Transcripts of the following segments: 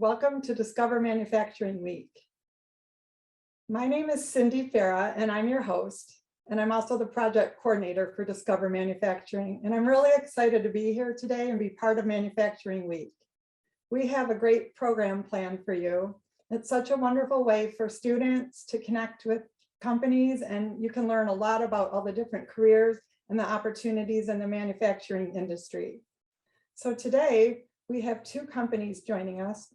Welcome to Discover Manufacturing Week. My name is Cindy Farah and I'm your host, and I'm also the project coordinator for Discover Manufacturing. And I'm really excited to be here today and be part of Manufacturing Week. We have a great program planned for you. It's such a wonderful way for students to connect with companies, and you can learn a lot about all the different careers and the opportunities in the manufacturing industry. So today we have two companies joining us.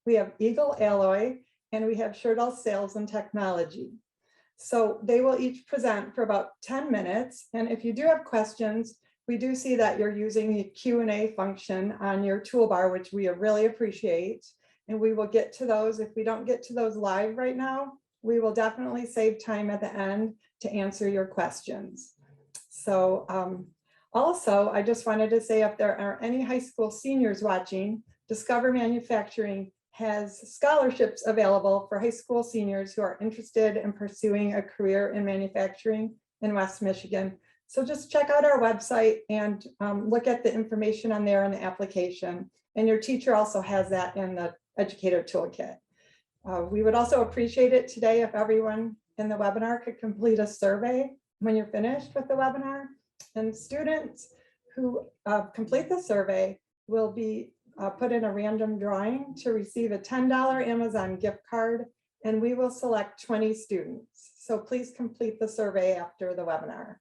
We have Eagle Alloy and we have Scherdel Sales Technology. So they will each present for about 10 minutes. And if you do have questions, we do see that you're using the Q&A function on your toolbar, which we really appreciate. And we will get to those. If we don't get to those live right now, we will definitely save time at the end to answer your questions. So also, I just wanted to say, if there are any high school seniors watching, Discover Manufacturing has scholarships available for high school seniors who are interested in pursuing a career in manufacturing in West Michigan. So just check out our website and look at the information on there in the application. And your teacher also has that in the educator toolkit. We would also appreciate it today if everyone in the webinar could complete a survey when you're finished with the webinar. And students who complete the survey will be put in a random drawing to receive a $10 Amazon gift card, and we will select 20 students. So please complete the survey after the webinar.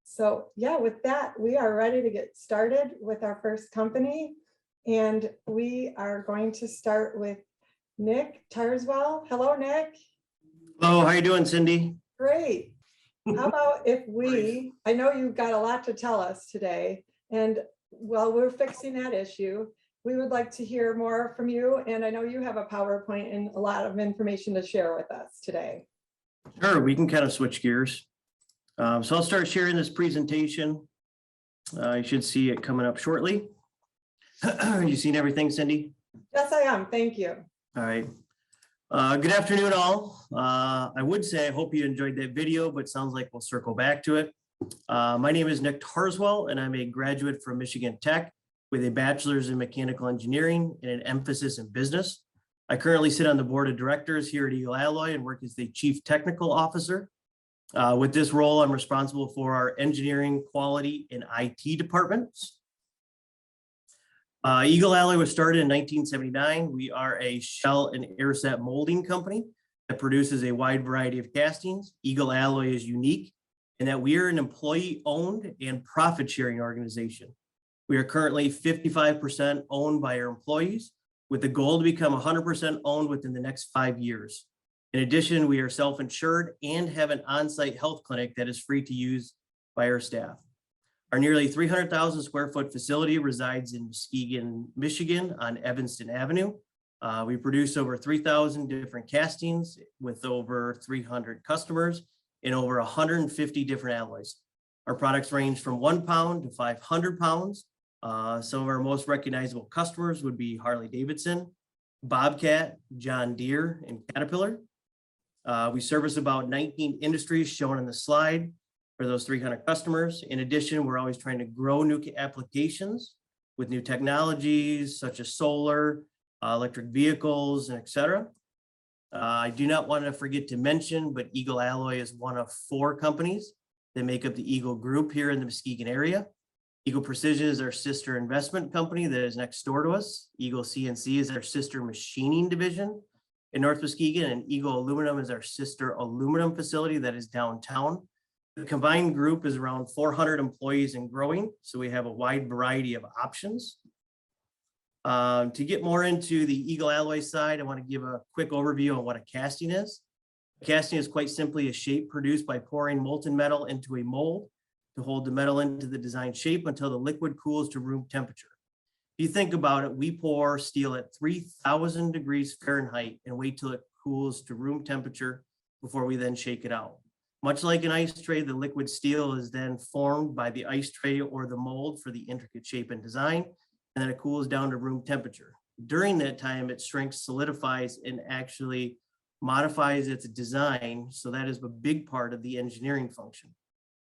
So yeah, with that, we are ready to get started with our first company. And we are going to start with Nick Tarswell. Hello, Nick. Hello, how you doing, Cindy? Great. How about if I know you've got a lot to tell us today, and while we're fixing that issue, we would like to hear more from you. And I know you have a PowerPoint and a lot of information to share with us today. Sure, we can kind of switch gears. So I'll start sharing this presentation. You should see it coming up shortly. You seen everything, Cindy? Yes, I am. Thank you. All right. Good afternoon, all. I would say I hope you enjoyed that video, but it sounds like we'll circle back to it. My name is Nick Tarswell, and I'm a graduate from Michigan Tech with a bachelor's in mechanical engineering and an emphasis in business. I currently sit on the board of directors here at Eagle Alloy and work as the chief technical officer. With this role, I'm responsible for our engineering, quality, and IT departments. Eagle Alloy was started in 1979. We are a shell and air set molding company that produces a wide variety of castings. Eagle Alloy is unique in that we are an employee-owned and profit-sharing organization. We are currently 55% owned by our employees, with the goal to become 100% owned within the next 5 years. In addition, we are self-insured and have an on-site health clinic that is free to use by our staff. Our nearly 300,000 square foot facility resides in Muskegon, Michigan on Evanston Avenue. We produce over 3,000 different castings with over 300 customers in over 150 different alloys. Our products range from 1 pound to 500 pounds. Some of our most recognizable customers would be Harley-Davidson, Bobcat, John Deere, and Caterpillar. We service about 19 industries shown on the slide for those 300 customers. In addition, we're always trying to grow new applications with new technologies such as solar, electric vehicles, and et cetera. I do not want to forget to mention, but Eagle Alloy is one of 4 companies that make up the Eagle Group here in the Muskegon area. Eagle Precision is our sister investment company that is next door to us. Eagle CNC is our sister machining division in North Muskegon, and Eagle Aluminum is our sister aluminum facility that is downtown. The combined group is around 400 employees and growing, so we have a wide variety of options. To get more into the Eagle Alloy side, I want to give a quick overview on what a casting is. A casting is quite simply a shape produced by pouring molten metal into a mold to hold the metal into the designed shape until the liquid cools to room temperature. If you think about it, we pour steel at 3,000 degrees Fahrenheit and wait till it cools to room temperature before we then shake it out. Much like an ice tray, the liquid steel is then formed by the ice tray or the mold for the intricate shape and design, and then it cools down to room temperature. During that time, it shrinks, solidifies, and actually modifies its design. So that is a big part of the engineering function.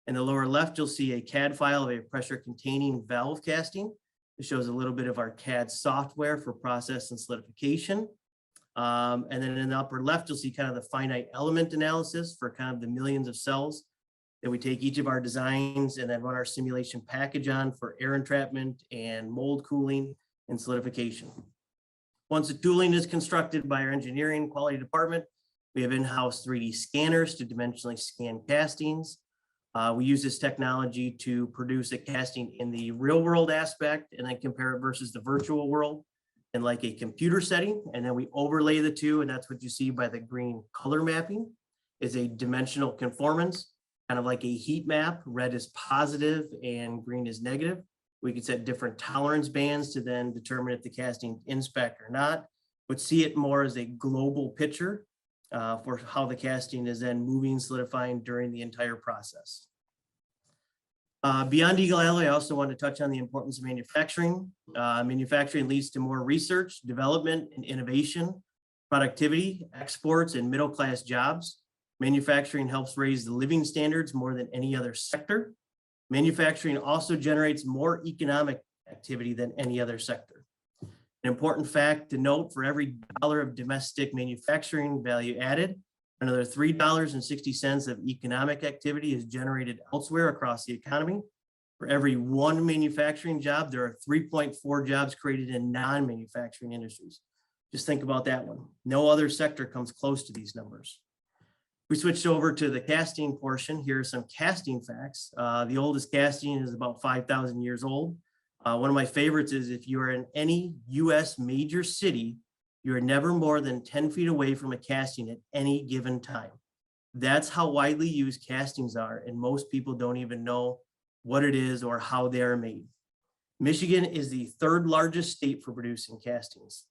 In the lower left, you'll see a CAD file of a pressure containing valve casting. It shows a little bit of our CAD software for process and solidification. And then in the upper left, you'll see kind of the finite element analysis for kind of the millions of cells that we take each of our designs and then run our simulation package on for air entrapment and mold cooling and solidification. Once the tooling is constructed by our engineering quality department, we have in-house 3D scanners to dimensionally scan castings. We use this technology to produce a casting in the real world aspect and then compare it versus the virtual world in like a computer setting. And then we overlay the two, and that's what you see by the green color mapping is a dimensional conformance, kind of like a heat map. Red is positive and green is negative. We can set different tolerance bands to then determine if the casting inspect or not, but see it more as a global picture for how the casting is then moving, solidifying during the entire process. Beyond Eagle Alloy, I also want to touch on the importance of manufacturing. Manufacturing leads to more research, development, and innovation, productivity, exports, and middle-class jobs. Manufacturing helps raise the living standards more than any other sector. Manufacturing also generates more economic activity than any other sector. An important fact to note, for every dollar of domestic manufacturing value added, another $3.60 of economic activity is generated elsewhere across the economy. For every one manufacturing job, there are 3.4 jobs created in non-manufacturing industries. Just think about that one. No other sector comes close to these numbers. We switched over to the casting portion. Here are some casting facts. The oldest casting is about 5,000 years old. One of my favorites is if you are in any US major city, you are never more than 10 feet away from a casting at any given time. That's how widely used castings are, and most people don't even know what it is or how they are made. Michigan is the third largest state for producing castings.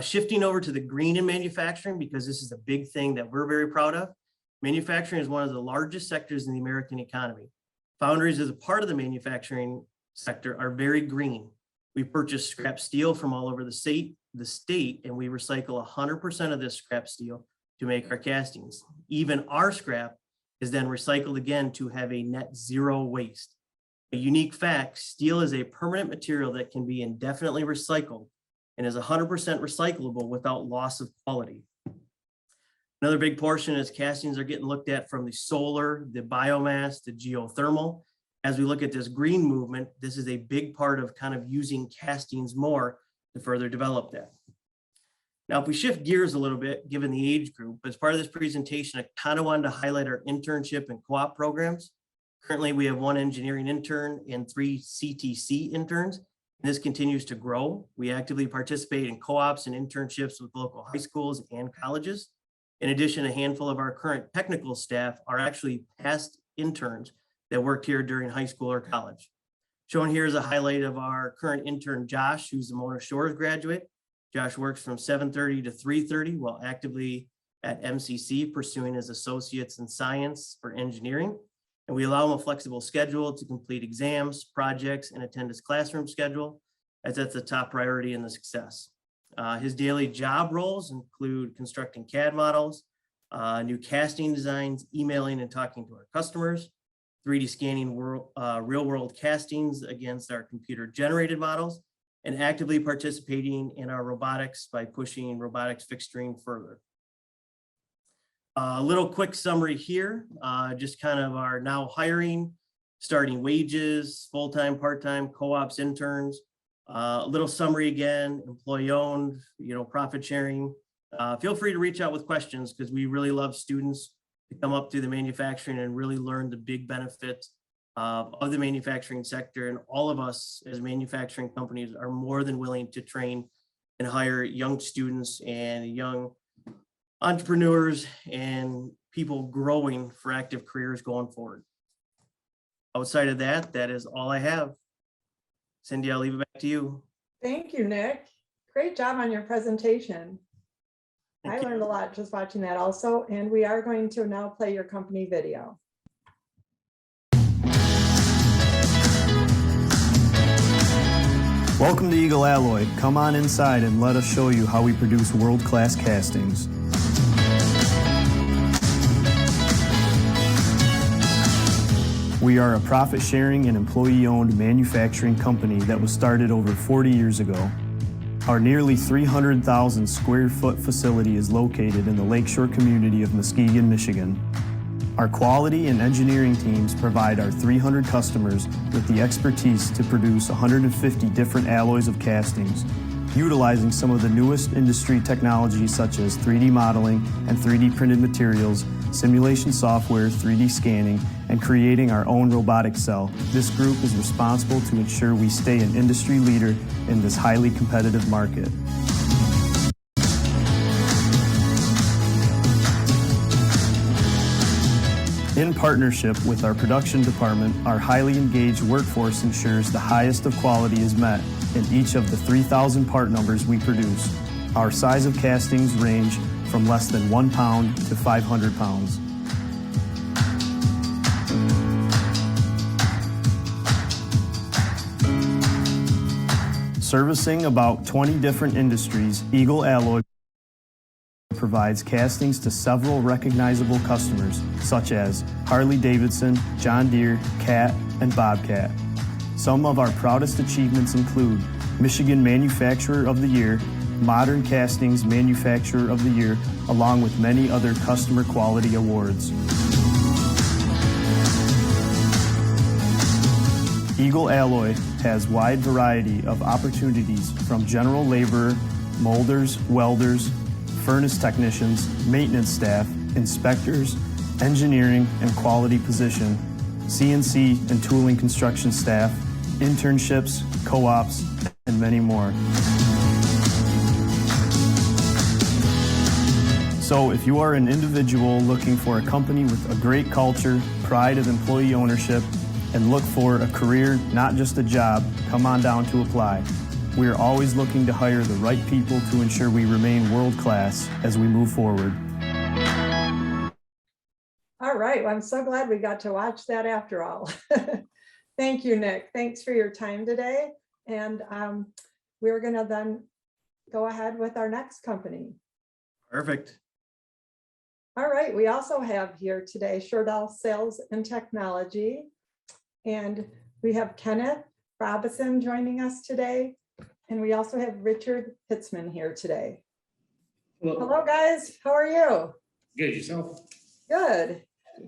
Shifting over to the green in manufacturing, because this is a big thing that we're very proud of. Manufacturing is one of the largest sectors in the American economy. Foundries as a part of the manufacturing sector are very green. We purchase scrap steel from all over the state, and we recycle 100% of this scrap steel to make our castings. Even our scrap is then recycled again to have a net zero waste. A unique fact, steel is a permanent material that can be indefinitely recycled and is 100% recyclable without loss of quality. Another big portion is castings are getting looked at from the solar, the biomass, the geothermal. As we look at this green movement, this is a big part of kind of using castings more to further develop that. Now, if we shift gears a little bit, given the age group, as part of this presentation, I kind of wanted to highlight our internship and co-op programs. Currently, we have 1 engineering intern and 3 CTC interns. And this continues to grow. We actively participate in co-ops and internships with local high schools and colleges. In addition, a handful of our current technical staff are actually past interns that worked here during high school or college. Shown here is a highlight of our current intern, Josh, who's a Mona Shores graduate. Josh works from 7:30 to 3:30 while actively at MCC pursuing his associates in science for engineering. And we allow him a flexible schedule to complete exams, projects, and attend his classroom schedule, as that's a top priority in the success. His daily job roles include constructing CAD models, new casting designs, emailing and talking to our customers, 3D scanning real-world castings against our computer-generated models, and actively participating in our robotics by pushing robotics fixturing further. A little quick summary here, just kind of our now hiring, starting wages, full-time, part-time, co-ops, interns. A little summary again, employee-owned, profit sharing. Feel free to reach out with questions because we really love students to come up through the manufacturing and really learn the big benefits of the manufacturing sector. And all of us as manufacturing companies are more than willing to train and hire young students and young entrepreneurs and people growing for active careers going forward. Outside of that, that is all I have. Cindy, I'll leave it back to you. Thank you, Nick. Great job on your presentation. Thank I learned a lot just watching that also, and we are going to now play your company video. Welcome to Eagle Alloy. Come on inside and let us show you how we produce world-class castings. We are a profit-sharing and employee-owned manufacturing company that was started over 40 years ago. Our nearly 300,000 square foot facility is located in the Lakeshore community of Muskegon, Michigan. Our quality and engineering teams provide our 300 customers with the expertise to produce 150 different alloys of castings, utilizing some of the newest industry technologies such as 3D modeling and 3D printed materials, simulation software, 3D scanning, and creating our own robotic cell. This group is responsible to ensure we stay an industry leader in this highly competitive market. In partnership with our production department, our highly engaged workforce ensures the highest of quality is met in each of the 3,000 part numbers we produce. Our size of castings range from less than 1 pound to 500 pounds. Servicing about 20 different industries, Eagle Alloy provides castings to several recognizable customers such as Harley-Davidson, John Deere, Cat, and Bobcat. Some of our proudest achievements include Michigan Manufacturer of the Year, Modern Castings Manufacturer of the Year, along with many other customer quality awards. Eagle Alloy has wide variety of opportunities from general labor, molders, welders, furnace technicians, maintenance staff, inspectors, engineering and quality position, CNC and tooling construction staff, internships, co-ops, and many more. So if you are an individual looking for a company with a great culture, pride of employee ownership, and look for a career, not just a job, come on down to apply. We are always looking to hire the right people to ensure we remain world-class as we move forward. All right, well, I'm so glad we got to watch that after all. Thank you, Nick. Thanks for your time today. And we're gonna then go ahead with our next company. Perfect. All right, we also have here today Scherdel Sales and Technology. And we have Kenneth Robinson joining us today. And we also have Richard Hitzman here today. Hello, guys. How are you? Good, yourself? Good.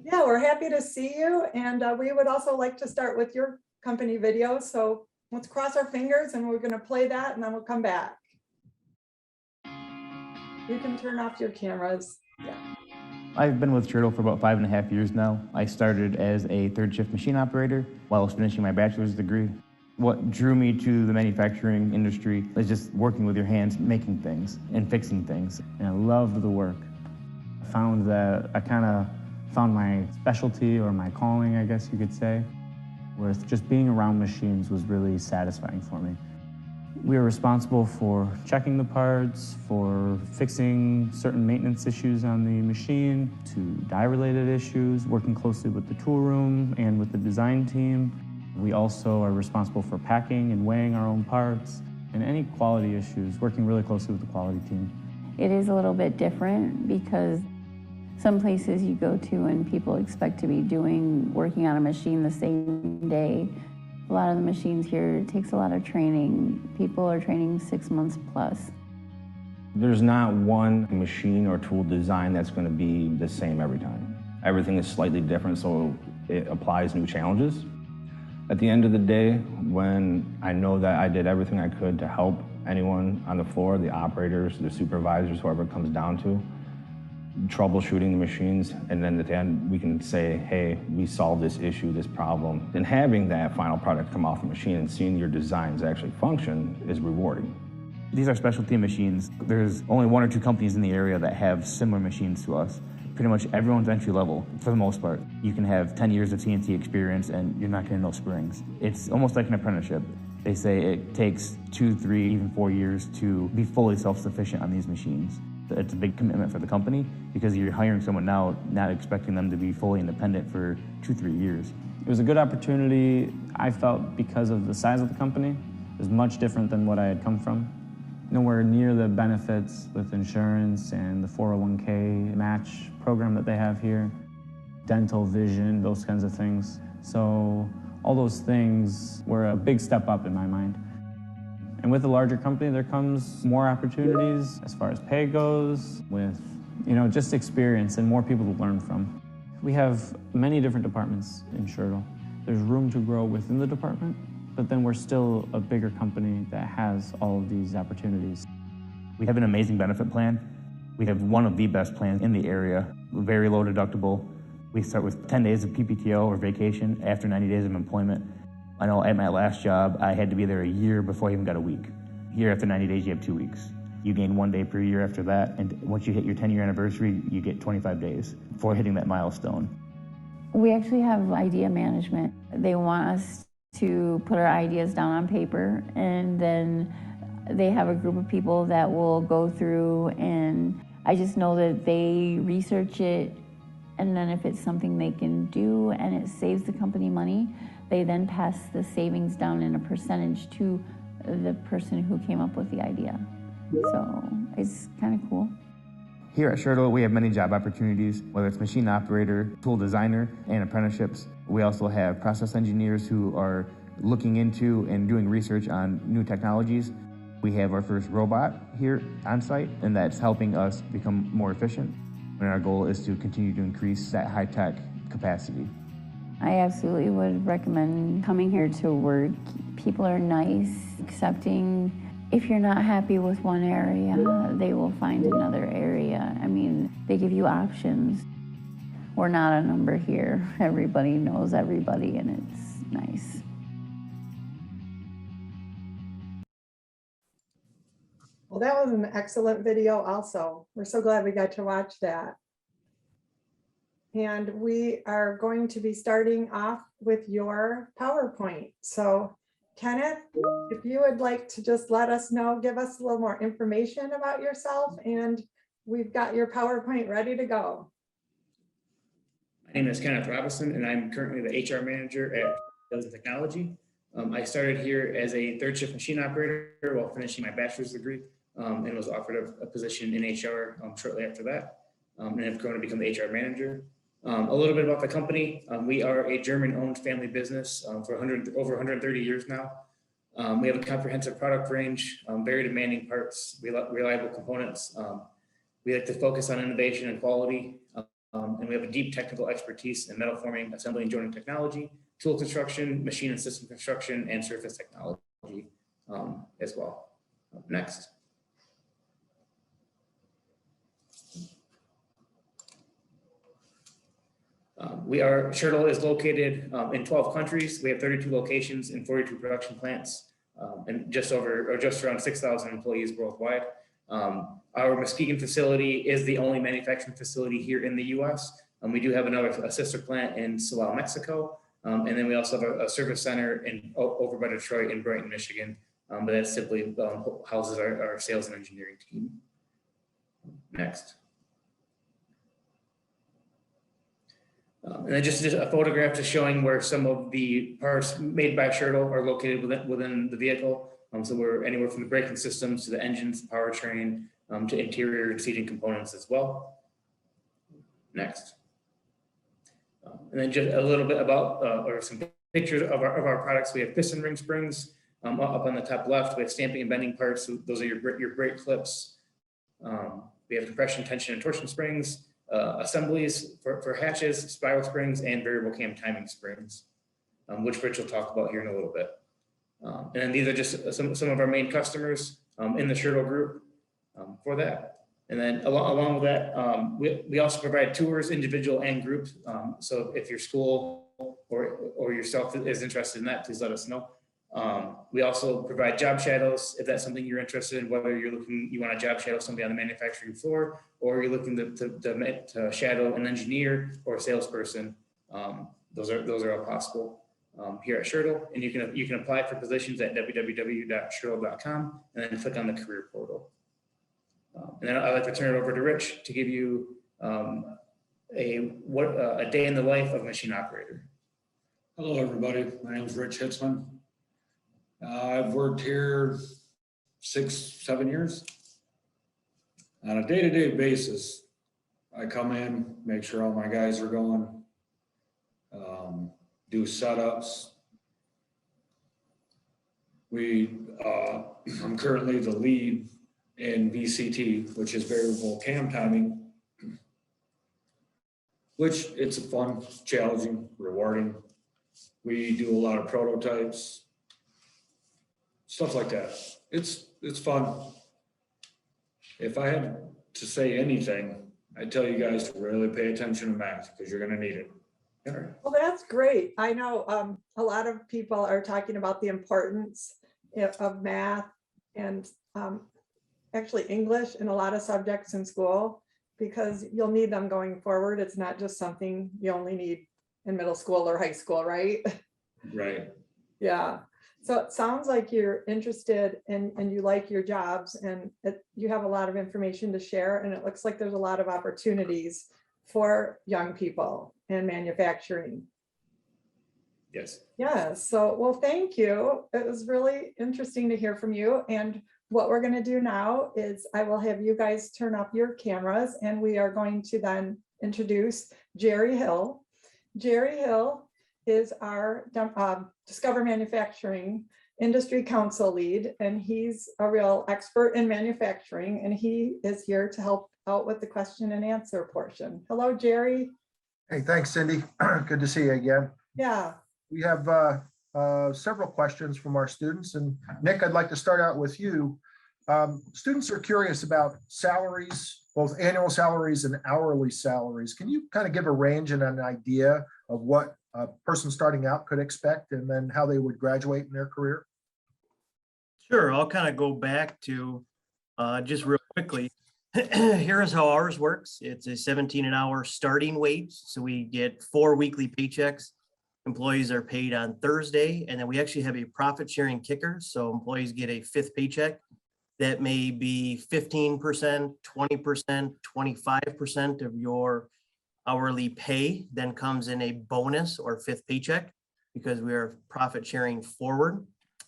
Yeah, we're happy to see you. And we would also like to start with your company video. So let's cross our fingers and we're going to play that and then we'll come back. You can turn off your cameras. Yeah. I've been with Scherdel for about 5.5 years now. I started as a third shift machine operator while I was finishing my bachelor's degree. What drew me to the manufacturing industry is just working with your hands, making things and fixing things. And I loved the work. I found that I kind of found my specialty or my calling, I guess you could say, where just being around machines was really satisfying for me. We were responsible for checking the parts, for fixing certain maintenance issues on the machine, to die-related issues, working closely with the tool room and with the design team. We also are responsible for packing and weighing our own parts, and any quality issues, working really closely with the quality team. It is a little bit different because some places you go to and people expect to be working on a machine the same day. A lot of the machines here, it takes a lot of training. People are training 6 months plus. There's not one machine or tool design that's going to be the same every time. Everything is slightly different, so it applies new challenges. At the end of the day, when I know that I did everything I could to help anyone on the floor, the operators, the supervisors, whoever it comes down to, troubleshooting the machines, and then at the end we can say, hey, we solved this issue, this problem. And having that final product come off the machine and seeing your designs actually function is rewarding. These are specialty machines. There's only 1 or 2 companies in the area that have similar machines to us. Pretty much everyone's entry level, for the most part. You can have 10 years of CNC experience and you're not gonna know springs. It's almost like an apprenticeship. They say it takes 2, 3, even 4 years to be fully self-sufficient on these machines. It's a big commitment for the company because you're hiring someone now, not expecting them to be fully independent for 2, 3 years. It was a good opportunity, I felt, because of the size of the company. It was much different than what I had come from. Nowhere near the benefits with insurance and the 401k match program that they have here. dental, vision, those kinds of things. So all those things were a big step up in my mind. And with a larger company, there comes more opportunities as far as pay goes, with, just experience and more people to learn from. We have many different departments in Scherdel. There's room to grow within the department, but then we're still a bigger company that has all of these opportunities. We have an amazing benefit plan. We have one of the best plans in the area, very low deductible. We start with 10 days of PPTO or vacation after 90 days of employment. I know at my last job, I had to be there a year before I even got a week. Here, after 90 days, you have 2 weeks. You gain 1 day per year after that, and once you hit your 10-year anniversary, you get 25 days before hitting that milestone. We actually have idea management. They want us to put our ideas down on paper, and then they have a group of people that will go through, and I just know that they research it, and then if it's something they can do and it saves the company money, they then pass the savings down in a percentage to the person who came up with the idea. So it's kind of cool. Here at Scherdel, we have many job opportunities, whether it's machine operator, tool designer, and apprenticeships. We also have process engineers who are looking into and doing research on new technologies. We have our first robot here on site, and that's helping us become more efficient. And our goal is to continue to increase that high-tech capacity. I absolutely would recommend coming here to work. People are nice, accepting. If you're not happy with one area, they will find another area. I mean, they give you options. We're not a number here. Everybody knows everybody, and it's nice. Well, that was an excellent video also. We're so glad we got to watch that. And we are going to be starting off with your PowerPoint. So Kenneth, if you would like to just let us know, give us a little more information about yourself, and we've got your PowerPoint ready to go. My name is Kenneth Robinson, and I'm currently the HR manager at Scherdel Sales Technology. I started here as a third shift machine operator while finishing my bachelor's degree, and was offered a position in HR shortly after that, and have grown to become the HR manager. A little bit about the company. We are a German-owned family business for over 130 years now. We have a comprehensive product range, very demanding parts, reliable components. We like to focus on innovation and quality, and we have a deep technical expertise in metal forming, assembly and joining technology, tool construction, machine and system construction, and surface technology as well. Next. Scherdel is located in 12 countries. We have 32 locations and 42 production plants, and just around 6,000 employees worldwide. Our Muskegon facility is the only manufacturing facility here in the US. We do have a sister plant in Silao, Mexico. And then we also have a service center over by Detroit in Brighton, Michigan. But that simply houses our sales and engineering team. Next. And then just a photograph just showing where some of the parts made by Scherdel are located within the vehicle. So we're anywhere from the braking systems to the engines, powertrain, to interior seating components as well. Next. And then just a little bit about, or some pictures of our products. We have piston ring springs up on the top left. We have stamping and bending parts. So those are your brake clips. We have compression, tension, and torsion springs. Assemblies for hatches, spiral springs, and variable cam timing springs, which Rich will talk about here in a little bit. And then these are just some of our main customers in the Scherdel group for that. And then along with that, we also provide tours, individual and group. So if your school or yourself is interested in that, please let us know. We also provide job shadows if that's something you're interested in, whether you want to job shadow somebody on the manufacturing floor, or you're looking to shadow an engineer or a salesperson. Those are all possible here at Scherdel, and you can apply for positions at www.scherdel.com and then click on the career portal. And then I'd like to turn it over to Rich to give you a day in the life of a machine operator. Hello, everybody. My name is Rich Hitzman. I've worked here 6-7 years. On a day-to-day basis, I come in, make sure all my guys are going do setups. I'm currently the lead in VCT, which is variable cam timing, which it's a fun, challenging, rewarding. We do a lot of prototypes, stuff like that. It's fun. If I had to say anything, I'd tell you guys to really pay attention to math because you're gonna need it. All right. Well, that's great. I know a lot of people are talking about the importance of math and actually English in a lot of subjects in school, because you'll need them going forward. It's not just something you only need in middle school or high school, right? Right. Yeah. So it sounds like you're interested and you like your jobs, and you have a lot of information to share, and it looks like there's a lot of opportunities for young people in manufacturing. Yes. Yeah, so, well, thank you. It was really interesting to hear from you. And what we're going to do now is I will have you guys turn up your cameras, and we are going to then introduce Jerry Hill. Jerry Hill is our Discover Manufacturing Industry Council lead, and he's a real expert in manufacturing, and he is here to help out with the question and answer portion. Hello, Jerry. Hey, thanks, Cindy. Good to see you again. Yeah. We have several questions from our students, and Nick, I'd like to start out with you. Students are curious about salaries, both annual salaries and hourly salaries. Can you kind of give a range and an idea of what a person starting out could expect, and then how they would graduate in their career? Sure, I'll kind of go back to just real quickly. Here's how ours works. It's a 17 an hour starting wage. So we get 4 weekly paychecks. Employees are paid on Thursday, and then we actually have a profit sharing kicker. So employees get a 5th paycheck that may be 15%, 20%, 25% of your hourly pay, then comes in a bonus or 5th paycheck because we are profit sharing forward.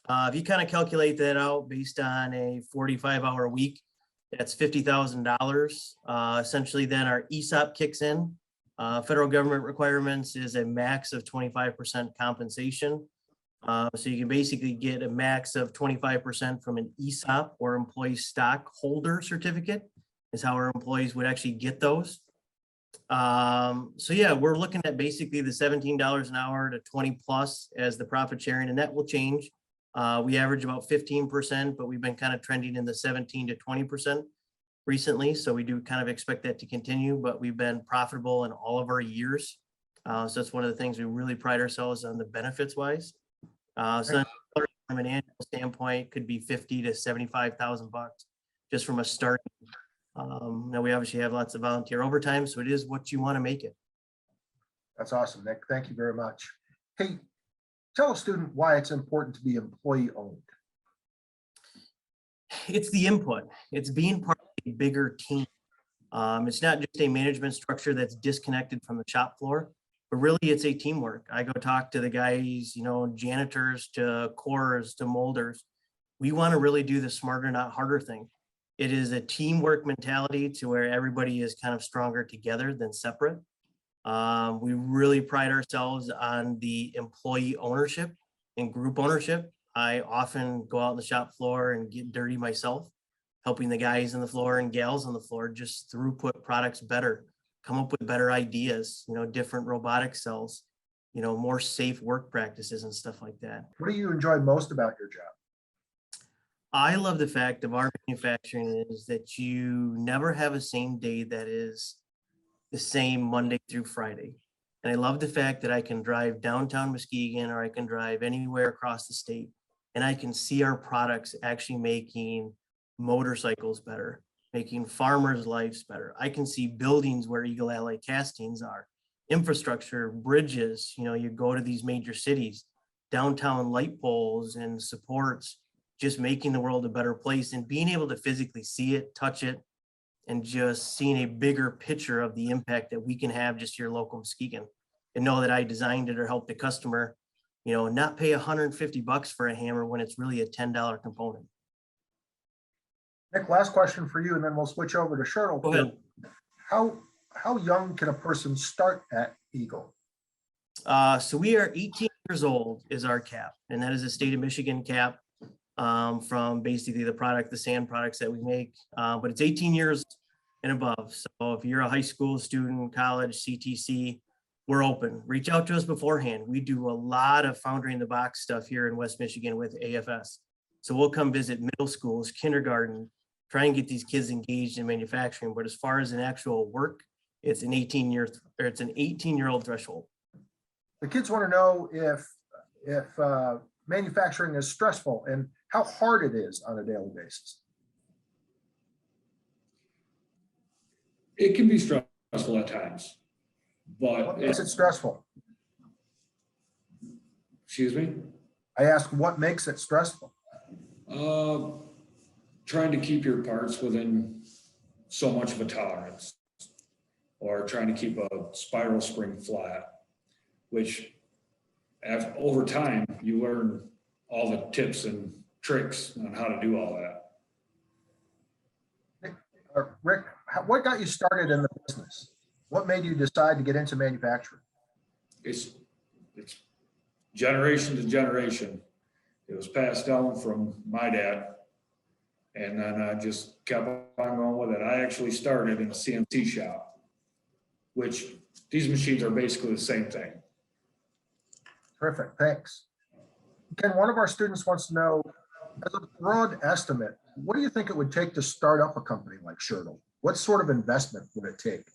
If you kind of calculate that out based on a 45-hour week, that's $50,000. Essentially, then our ESOP kicks in. Federal government requirements is a max of 25% compensation. So you can basically get a max of 25% from an ESOP, or employee stockholder certificate, is how our employees would actually get those. So yeah, we're looking at basically the $17 an hour to 20 plus as the profit sharing, and that will change. We average about 15%, but we've been kind of trending in the 17 to 20% recently. So we do kind of expect that to continue, but we've been profitable in all of our years. So that's one of the things we really pride ourselves on, the benefits wise. So from an annual standpoint, could be 50 to 75,000 bucks just from a start. Now we obviously have lots of volunteer overtime, so it is what you want to make it. That's awesome, Nick. Thank you very much. Hey, tell a student why it's important to be employee owned. It's the input. It's being part of a bigger team. It's not just a management structure that's disconnected from the shop floor, but really it's a teamwork. I go talk to the guys, janitors to cores to molders. We want to really do the smarter, not harder thing. It is a teamwork mentality to where everybody is kind of stronger together than separate. We really pride ourselves on the employee ownership and group ownership. I often go out on the shop floor and get dirty myself, helping the guys on the floor and gals on the floor just throughput products better, come up with better ideas, different robotic cells, more safe work practices and stuff like that. What do you enjoy most about your job? I love the fact of our manufacturing is that you never have a same day that is the same Monday through Friday. And I love the fact that I can drive downtown Muskegon, or I can drive anywhere across the state, and I can see our products actually making motorcycles better, making farmers' lives better. I can see buildings where Eagle Ally castings are, infrastructure, bridges. You go to these major cities, downtown light poles and supports, just making the world a better place, and being able to physically see it, touch it, and just seeing a bigger picture of the impact that we can have just here local Muskegon, and know that I designed it or helped the customer, not pay $150 for a hammer when it's really a $10 component. Nick, last question for you, and then we'll switch over to Scherdel. Go ahead. How young can a person start at Eagle? So we are 18 years old is our cap, and that is a state of Michigan cap from basically the sand products that we make. But it's 18 years and above. So if you're a high school student, college, CTC, we're open. Reach out to us beforehand. We do a lot of Foundry in the Box stuff here in West Michigan with AFS. So we'll come visit middle schools, kindergarten, try and get these kids engaged in manufacturing. But as far as an actual work, it's an 18-year-old threshold. The kids want to know if manufacturing is stressful and how hard it is on a daily basis. It can be stressful at times, but What makes it stressful? excuse me, I asked, what makes it stressful? trying to keep your parts within so much of a tolerance, or trying to keep a spiral spring flat, which over time you learn all the tips and tricks on how to do all that. Rick, what got you started in the business? What made you decide to get into manufacturing? It's generation to generation. It was passed down from my dad, and then I just kept on going with it. I actually started in a CNC shop, which these machines are basically the same thing. Terrific, thanks. Ken, one of our students wants to know, as a broad estimate, what do you think it would take to start up a company like Scherdel? What sort of investment would it take?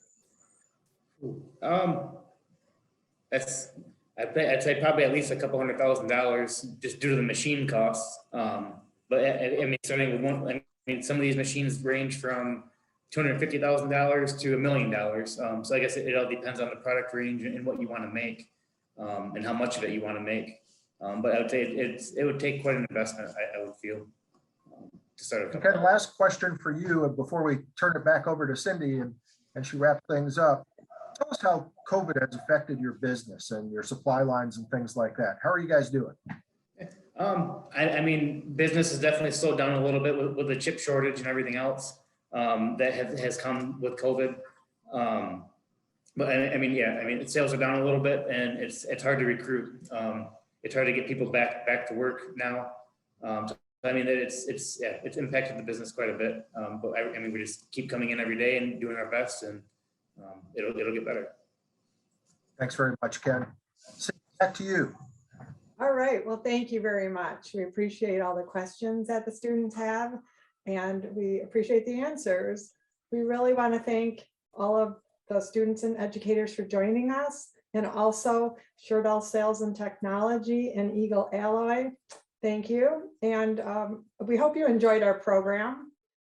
I'd say probably at least a couple $100,000 just due to the machine costs. But I mean, certainly some of these machines range from $250,000 to $1 million. So I guess it all depends on the product range and what you want to make, and how much of it you want to make. But I would say it would take quite an investment, I would feel, to start a company. Okay, last question for you before we turn it back over to Cindy and she wraps things up. Tell us how COVID has affected your business and your supply lines and things like that. How are you guys doing? I mean, business has definitely slowed down a little bit with the chip shortage and everything else that has come with COVID. But I mean, sales are down a little bit, and it's hard to recruit. It's hard to get people back to work now. So, I mean, it's impacted the business quite a bit. But I mean, we just keep coming in every day and doing our best, and it'll get better. Thanks very much, Ken. Cindy, back to you. All right, well, thank you very much. We appreciate all the questions that the students have, and we appreciate the answers. We really want to thank all of the students and educators for joining us, and also Scherdel Sales and Technology and Eagle Alloy. Thank you. And we hope you enjoyed our program.